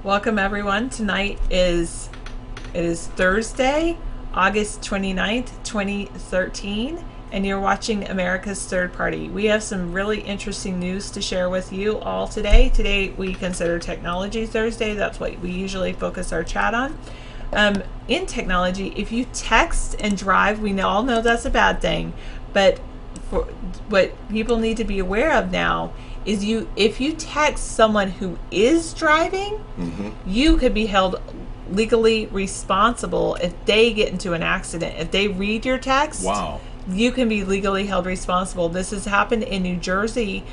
Welcome everyone. Tonight is Thursday, August 29th, 2013, and you're watching America's Third Party. We have some really interesting news to share with you all today. Today we consider Technology Thursday. That's what we usually focus our chat on. In technology, if you text and drive, we all know that's a bad thing, but for what people need to be aware of now is if you text someone who is driving, you could be held legally responsible if they get into an accident. If they read your text, you can be legally held responsible. This has happened in New Jersey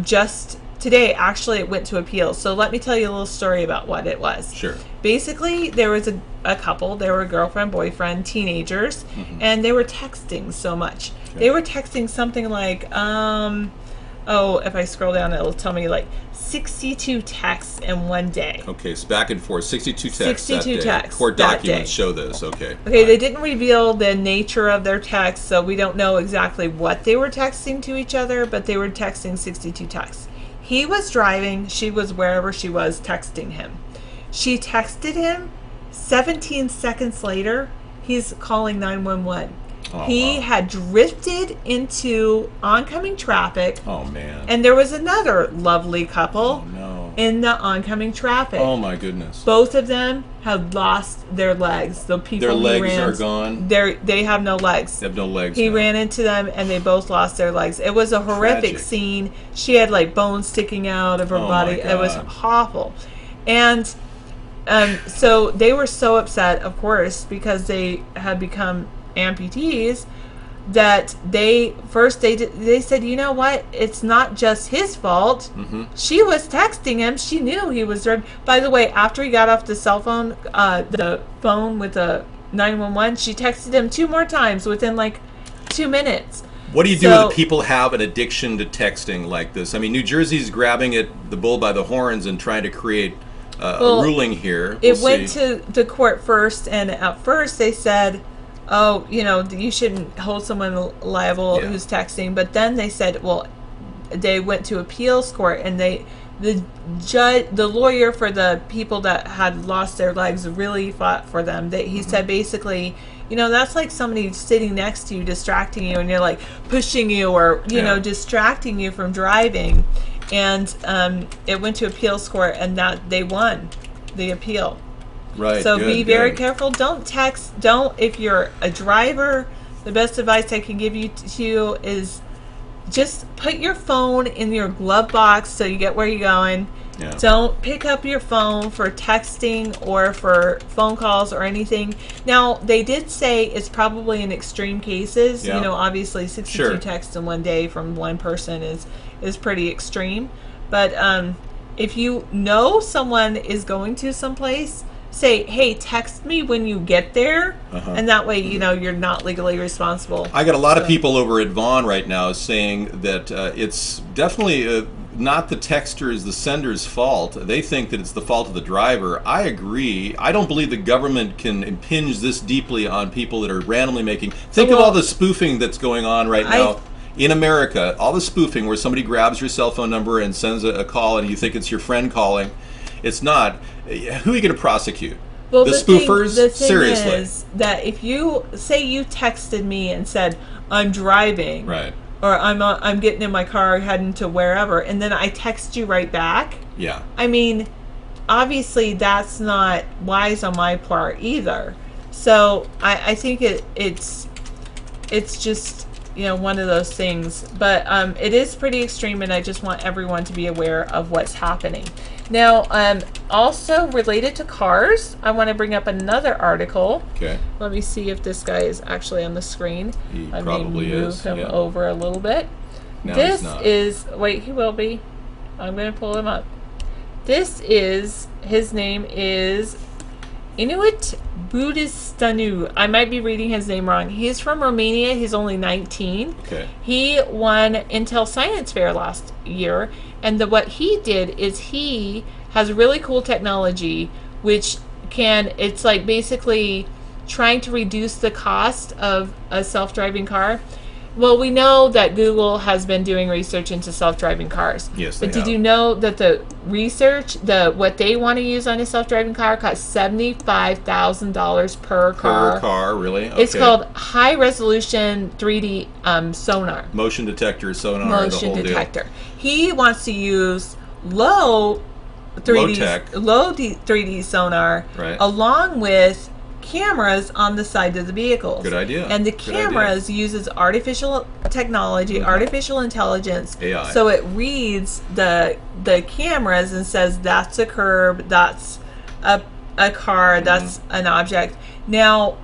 just today. Actually, it went to appeal. So let me tell you a little story about what it was. Sure. Basically, there was a couple. They were girlfriend, boyfriend, teenagers, and they were texting so much. Okay. They were texting something like, if I scroll down, it'll tell me like 62 texts in one day. Okay, so back and forth, 62 texts 62 that day. texts Court that documents day. show this, okay. Okay, they didn't reveal the nature of their texts, so we don't know exactly what they were texting to each other, but they were texting 62 texts. He was driving, she was wherever she was texting him. She texted him, 17 seconds later, he's calling 911. He had drifted into oncoming traffic. Oh, man. And there was another lovely couple in the oncoming traffic. Oh, my goodness. Both of them had lost their legs. The people Their legs ran, are gone? They have no legs. They have no legs He now. ran into them, and they both lost their legs. It was a horrific Tragic. scene. She had like bones sticking out of her body. my It was God. awful. And so they were so upset, of course, because they had become amputees, that they said, you know what, it's not just his fault. She was texting him. She knew he was driving. By the way, after he got off the cell phone, the phone with the 911, she texted him 2 more times within like 2 minutes. What do you do when people have an addiction to texting like this? I mean, New Jersey's grabbing the bull by the horns and trying to create a ruling here. It went to the court first, and at first they said, oh, you shouldn't hold someone liable who's texting. But then they said, well, they went to appeals court, and the lawyer for the people that had lost their legs really fought for them. He said basically, that's like somebody sitting next to you, distracting you, and you're like pushing you or, distracting you from driving. And it went to appeals court, and that they won the appeal. Right. So be very careful. Don't text. If you're a driver, the best advice I can give you is just put your phone in your glove box so you get where you're going. Yeah. Don't pick up your phone for texting or for phone calls or anything. Now, they did say it's probably in extreme cases. Yeah. Obviously 62 texts in one day from one person is pretty extreme. But if you know someone is going to someplace, say, hey, text me when you get there, and that way, you're not legally responsible. I got a lot of people over at Vaughn right now saying that it's definitely not the texter's, the sender's fault. They think that it's the fault of the driver. I agree. I don't believe the government can impinge this deeply on people that are randomly making. Think of all the spoofing that's going on right now. In America, all the spoofing where somebody grabs your cell phone number and sends a call and you think it's your friend calling. It's not. Who are you going to prosecute? Well, the spoofers? The thing Seriously. is that if you texted me and said, I'm driving, right, or I'm getting in my car heading to wherever, and then I text you right back. Yeah. I mean, obviously that's not wise on my part either. So I think it's just one of those things. But it is pretty extreme, and I just want everyone to be aware of what's happening. Now, also related to cars, I want to bring up another article. Okay. Let me see if this guy is actually on the screen. He I probably may move is. him over a little bit. No, This he's not. wait, he will be. I'm going to pull him up. His name is Inuit Budistanu. I might be reading his name wrong. He's from Romania. He's only 19. Okay. He won Intel Science Fair last year, and what he did is he has really cool technology which it's like basically trying to reduce the cost of a self-driving car. Well, we know that Google has been doing research into self-driving cars. Yes, they but did have. you know that the research, what they want to use on a self-driving car, costs $75,000 per car? Per car, really? Okay. It's called high-resolution 3D sonar. Motion detector, sonar, the Motion whole detector. He wants to use low 3D, Low-tech. 3D sonar, Right. along with cameras on the side of the vehicles. Good idea. And the Good idea. cameras uses artificial technology, artificial intelligence. AI. So it reads the cameras and says that's a curb, that's a car, that's an object. Now,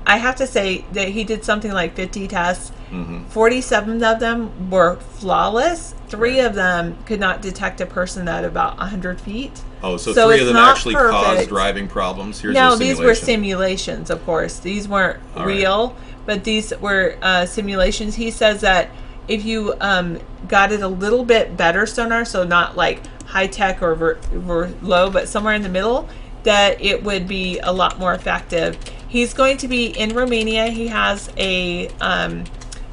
I have to say that he did something like 50 tests. 47 of them were flawless. 3 of them could not detect a person at about 100 feet. Oh, so So 3 it's of them not actually perfect. caused driving problems? Here's Now, a these were simulation. simulations, of course. These weren't All right. real, but these were simulations. He says that if you got it a little bit better sonar, so not like high tech or low, but somewhere in the middle, that it would be a lot more effective. He's going to be in Romania. He has a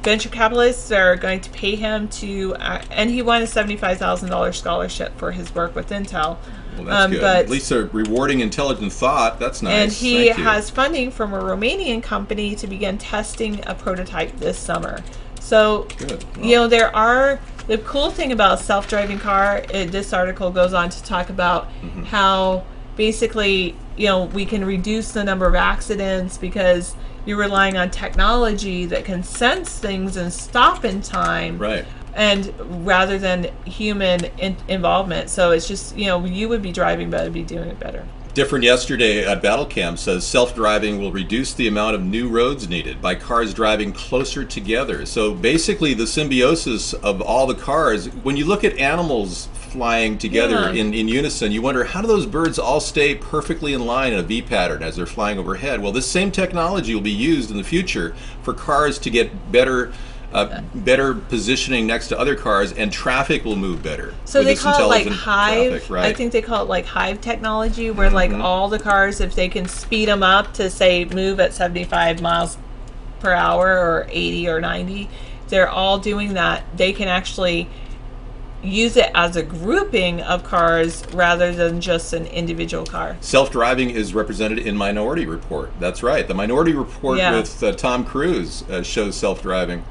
venture capitalists that are going to pay him to, and he won a $75,000 scholarship for his work with Intel. Well, that's good. But At least a rewarding, intelligent thought. That's nice. and he Thank you. has funding from a Romanian company to begin testing a prototype this summer. So, Good. you know, there are, the cool thing about a self-driving car, this article goes on to talk about how basically, you know, we can reduce the number of accidents because you're relying on technology that can sense things and stop in time. Right. And rather than human involvement. So it's just, you know, you would be driving, but I'd be doing it better. Different yesterday at Battle Camp says self-driving will reduce the amount of new roads needed by cars driving closer together. So basically the symbiosis of all the cars, when you look at animals flying together Yeah. in unison, you wonder, how do those birds all stay perfectly in line in a V pattern as they're flying overhead? Well, this same technology will be used in the future for cars to get better positioning next to other cars, and traffic will move better. So with they this call it like intelligent hive. traffic, right? I think they call it like hive technology, where like all the cars, if they can speed them up to say move at 75 miles per hour or 80 or 90, they're all doing that. They can actually use it as a grouping of cars rather than just an individual car. Self-driving is represented in Minority Report. That's right. The Minority Report Yeah. with Tom Cruise shows self-driving.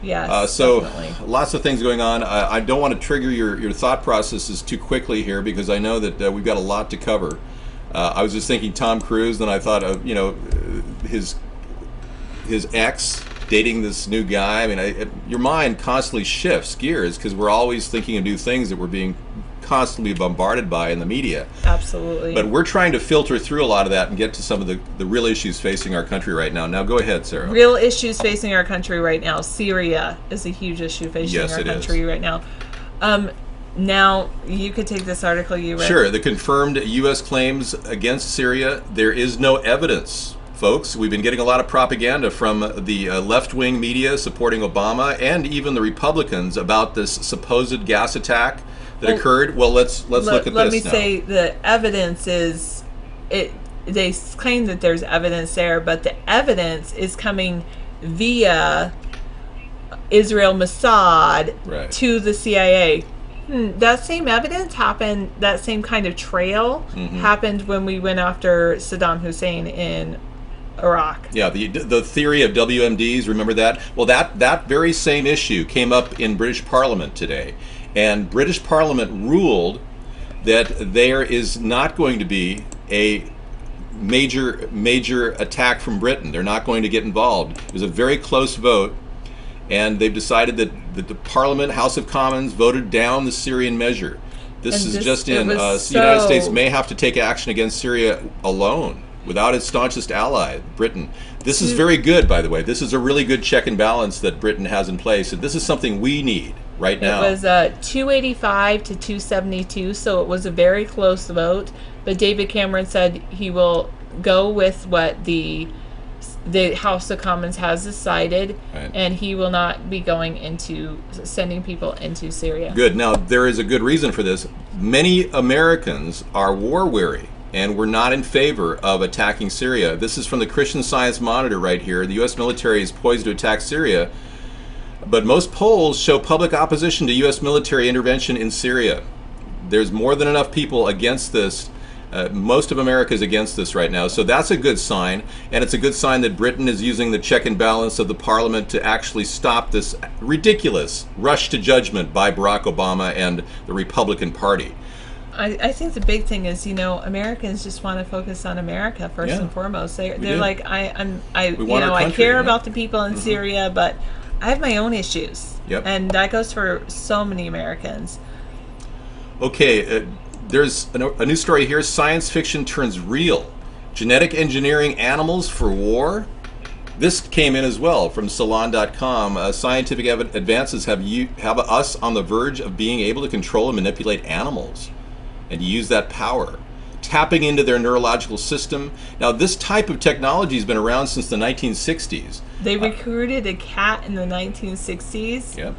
Yes, So definitely. lots of things going on. I don't want to trigger your thought processes too quickly here because I know that we've got a lot to cover. I was just thinking Tom Cruise, then I thought of his ex dating this new guy. I mean, your mind constantly shifts gears because we're always thinking of new things that we're being constantly bombarded by in the media. Absolutely. But we're trying to filter through a lot of that and get to some of the real issues facing our country right now. Now, go ahead, Sarah. Real issues facing our country right now. Syria is a huge issue facing Yes, our it is. country right now. Now, you could take this article you read. Sure, the confirmed U.S. claims against Syria, there is no evidence. Folks, we've been getting a lot of propaganda from the left-wing media supporting Obama and even the Republicans about this supposed gas attack that occurred. Well, let's look at this now. Let me say the evidence is it. They claim that there's evidence there, but the evidence is coming via Israel Mossad Right. to the CIA. That same evidence happened. That same kind of trail happened when we went after Saddam Hussein in Iraq. Yeah, the theory of WMDs, remember that? Well, that very same issue came up in British Parliament today. And British Parliament ruled that there is not going to be a major attack from Britain. They're not going to get involved. It was a very close vote, and they've decided that the Parliament, House of Commons, voted down the Syrian measure. This And is just it in. was The United so- States may have to take action against Syria alone, without its staunchest ally, Britain. This is very good, by the way. This is a really good check and balance that Britain has in place, and this is something we need right now. It was 285 to 272, so it was a very close vote. But David Cameron said he will go with what the House of Commons has decided, Right. and he will not be going into sending people into Syria. Good. Now, there is a good reason for this. Many Americans are war weary, and we're not in favor of attacking Syria. This is from the Christian Science Monitor right here. The U.S. military is poised to attack Syria But most polls show public opposition to U.S. military intervention in Syria. There's more than enough people against this. Most of America is against this right now, so that's a good sign, and it's a good sign that Britain is using the check and balance of the parliament to actually stop this ridiculous rush to judgment by Barack Obama and the Republican Party. I think the big thing is, Americans just want to focus on America first Yeah, and foremost. They're do. like, We want our I country, care yeah. about the people in Syria, but I have my own issues. Yep. And that goes for so many Americans. Okay, there's a new story here. Science fiction turns real. Genetic engineering animals for war. This came in as well from Salon.com. Scientific advances have us on the verge of being able to control and manipulate animals and use that power, tapping into their neurological system. Now, this type of technology has been around since the 1960s. They recruited a cat in the 1960s. Yep.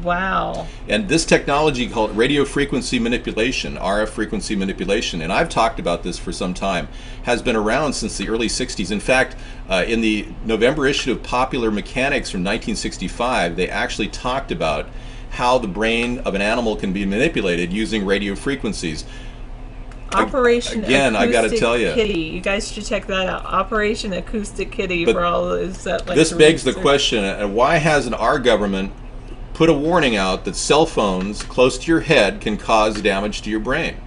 Wow. And this technology called radio frequency manipulation, RF frequency manipulation, and I've talked about this for some time, has been around since the early 60s. In fact, in the November issue of Popular Mechanics from 1965, they actually talked about how the brain of an animal can be manipulated using radio frequencies. Operation Again, I got to Acoustic tell you, Kitty. You guys should check that out. Operation Acoustic Kitty But for all is that like this begs the research. question, why hasn't our government put a warning out that cell phones close to your head can cause damage to your brain?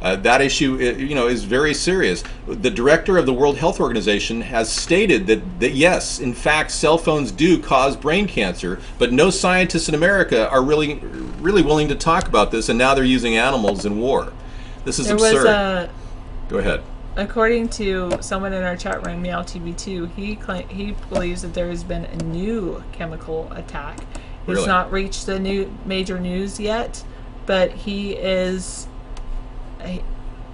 That issue, is very serious. The director of the World Health Organization has stated that yes, in fact, cell phones do cause brain cancer, but no scientists in America are really willing to talk about this, and now they're using animals in war. This is absurd. Go ahead. According to someone in our chat room, MeowTV2, he believes that there has been a new chemical attack. Really? It's not reached the new major news yet, but he is.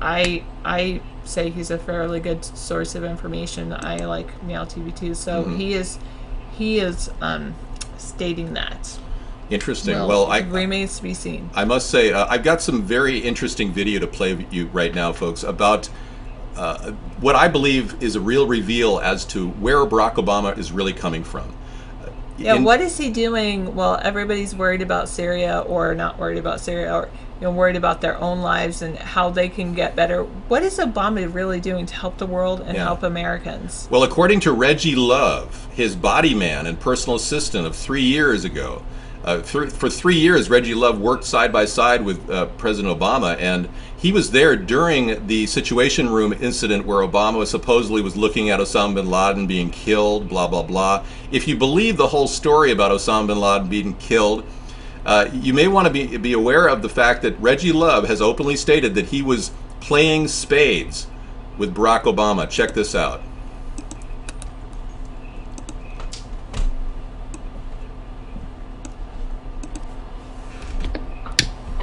I say he's a fairly good source of information. I like MeowTV2, so he is stating that. Interesting. It remains to be seen. I must say, I've got some very interesting video to play with you right now, folks, about what I believe is a real reveal as to where Barack Obama is really coming from. Yeah, what is he doing? Well, everybody's worried about Syria, or not worried about Syria, or worried about their own lives and how they can get better. What is Obama really doing to help the world and help Americans? Well, according to Reggie Love, his body man and personal assistant of 3 years ago, for 3 years, Reggie Love worked side by side with President Obama, and he was there during the Situation Room incident where Obama supposedly was looking at Osama bin Laden being killed, blah, blah, blah. If you believe the whole story about Osama bin Laden being killed, you may want to be aware of the fact that Reggie Love has openly stated that he was playing spades with Barack Obama. Check this out.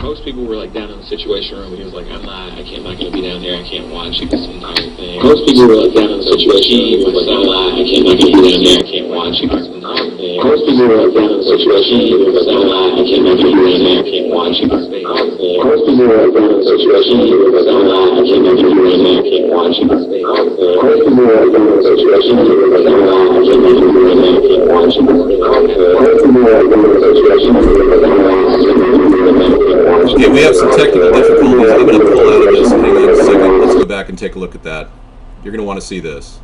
Most people were like down in the Situation Room, and he was like, I'm not gonna be down there, I can't watch this entire thing. Most people were like down in the Situation Room, he was like, I'm not gonna be down there, I can't watch this entire thing. Most people were like down in the Situation Room, he was like, I'm not gonna be down there, I can't watch this entire thing. Most people were like down in the Situation Room, he was like, I'm not gonna be down there, I can't watch this entire thing. Most people were like down in the Situation Room, he was like, I'm not gonna be down there, I can't watch this entire thing. Most people were like down in the Situation Room, he was like, I'm not gonna be down there, I can't watch. Okay, we have some technical difficulties. I'm going to pull out of this. Hang on a second. Let's go back and take a look at that. You're going to want to see this.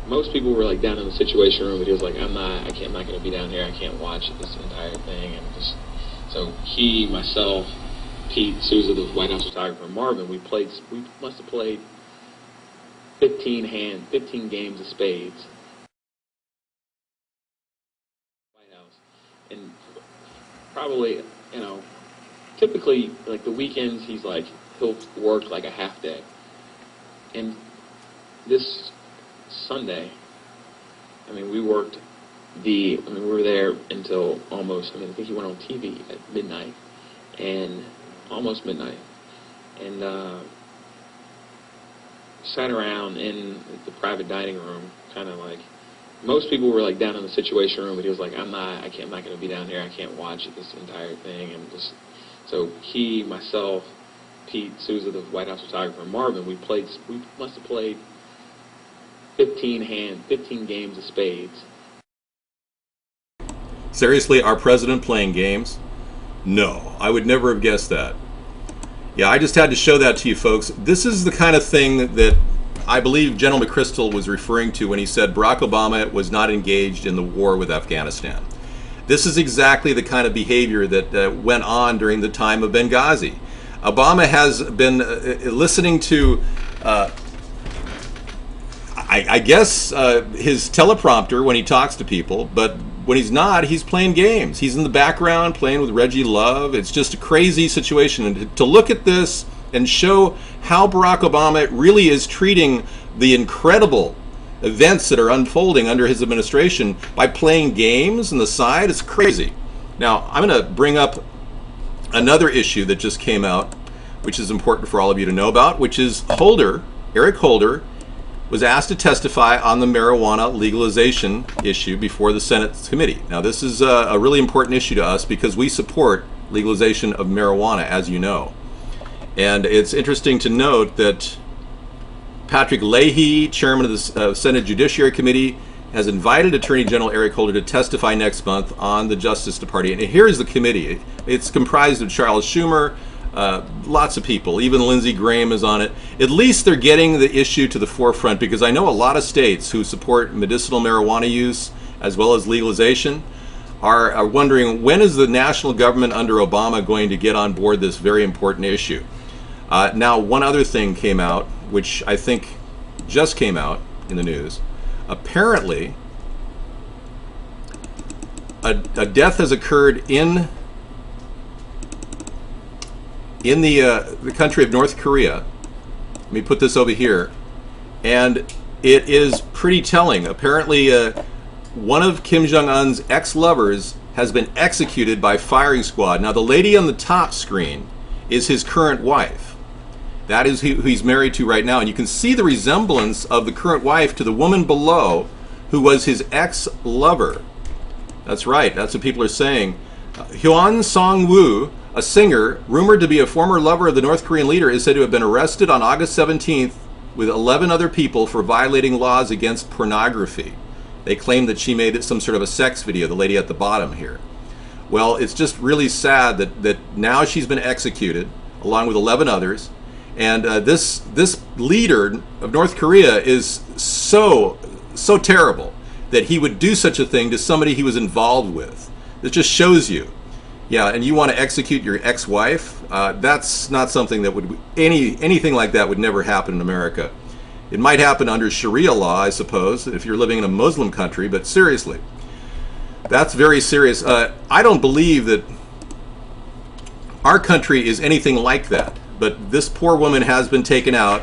Most people were like down in the Situation Room, but he was like, I'm not gonna be down here, I can't watch this entire thing, and just so he, myself, Pete, Souza, the White House photographer, and Marvin, we must have played 15 games of spades. White House, and probably, typically like the weekends he'll work like a half day, and this Sunday, we worked we were there until almost, I think he went on TV at midnight, and almost midnight, and sat around in the private dining room, kind of like most people were like down in the Situation Room, but he was like, I'm not going to be down there. I can't watch this entire thing. And just so he, myself, Pete Souza, the White House photographer, and Marvin, we must have played 15 games of spades. Seriously, our president playing games? No, I would never have guessed that. Yeah, I just had to show that to you folks. This is the kind of thing that I believe General McChrystal was referring to when he said Barack Obama was not engaged in the war with Afghanistan. This is exactly the kind of behavior that went on during the time of Benghazi. Obama has been listening to, I guess, his teleprompter when he talks to people, but when he's not, he's playing games. He's in the background playing with Reggie Love. It's just a crazy situation. And to look at this and show how Barack Obama really is treating the incredible events that are unfolding under his administration by playing games on the side, it's crazy. Now, I'm going to bring up another issue that just came out, which is important for all of you to know about, which is Eric Holder, was asked to testify on the marijuana legalization issue before the Senate committee. Now, this is a really important issue to us because we support legalization of marijuana, as you know. And it's interesting to note that Patrick Leahy, chairman of the Senate Judiciary Committee, has invited Attorney General Eric Holder to testify next month on the Justice Department. And here's the committee. It's comprised of Charles Schumer, lots of people, even Lindsey Graham is on it. At least they're getting the issue to the forefront, because I know a lot of states who support medicinal marijuana use as well as legalization are wondering, when is the national government under Obama going to get on board this very important issue? Now, one other thing came out, which I think just came out in the news. Apparently, a death has occurred in the country of North Korea. Let me put this over here, and it is pretty telling. Apparently, one of Kim Jong-un's ex-lovers has been executed by firing squad. Now, the lady on the top screen is his current wife. That is who he's married to right now, and you can see the resemblance of the current wife to the woman below, who was his ex-lover. That's right. That's what people are saying. Hyun Song-woo, a singer rumored to be a former lover of the North Korean leader, is said to have been arrested on August 17th with 11 other people for violating laws against pornography. They claim that she made some sort of a sex video, the lady at the bottom here. Well, it's just really sad that now she's been executed along with 11 others. And this leader of North Korea is so terrible that he would do such a thing to somebody he was involved with. It just shows you. Yeah, and you want to execute your ex-wife? That's not something that would, anything like that would never happen in America. It might happen under Sharia law, I suppose, if you're living in a Muslim country, but seriously, that's very serious. I don't believe that our country is anything like that, but this poor woman has been taken out.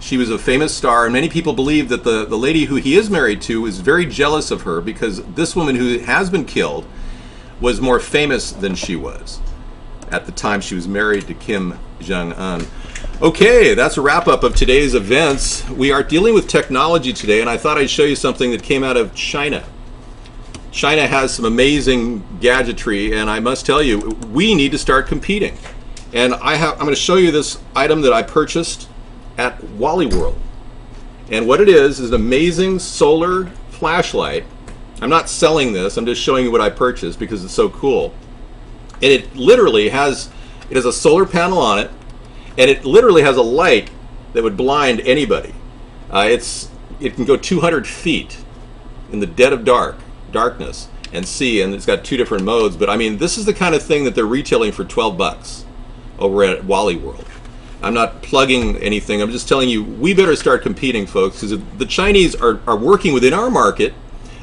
She was a famous star, and many people believe that the lady who he is married to is very jealous of her, because this woman who has been killed was more famous than she was at the time she was married to Kim Jong-un. Okay, that's a wrap-up of today's events. We are dealing with technology today, and I thought I'd show you something that came out of China. China has some amazing gadgetry, and I must tell you, we need to start competing. And I'm going to show you this item that I purchased at Wally World. And what it is an amazing solar flashlight. I'm not selling this, I'm just showing you what I purchased because it's so cool. And it literally has a solar panel on it, and it literally has a light that would blind anybody. It can go 200 feet in the dead of darkness and see, and it's got two different modes. But I mean, this is the kind of thing that they're retailing for 12 bucks over at Wally World. I'm not plugging anything, I'm just telling you, we better start competing, folks, because the Chinese are working within our market.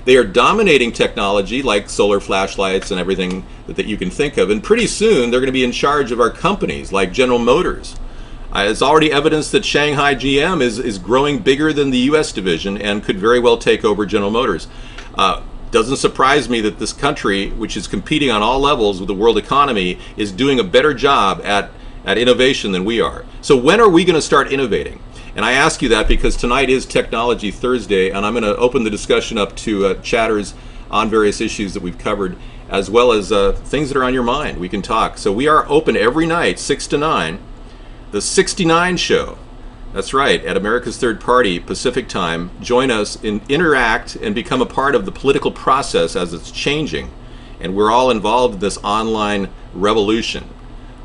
They are dominating technology like solar flashlights and everything that you can think of. And pretty soon, they're going to be in charge of our companies like General Motors. It's already evidence that Shanghai GM is growing bigger than the U.S. division and could very well take over General Motors. Doesn't surprise me that this country, which is competing on all levels with the world economy, is doing a better job at innovation than we are. So when are we going to start innovating? And I ask you that because tonight is Technology Thursday, and I'm going to open the discussion up to chatters on various issues that we've covered, as well as things that are on your mind. We can talk. So we are open every night, 6 to 9. The 69 Show. That's right, at America's Third Party, Pacific Time. Join us, interact, and become a part of the political process as it's changing. And we're all involved in this online revolution.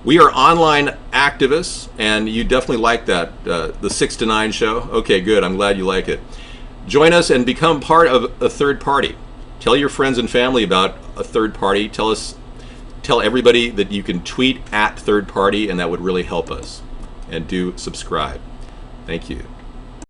We are online activists, and you definitely like that, the 6 to 9 show. Okay, good. I'm glad you like it. Join us and become part of a third party. Tell your friends and family about a third party. Tell everybody that you can tweet at third party, and that would really help us. And do subscribe. Thank you.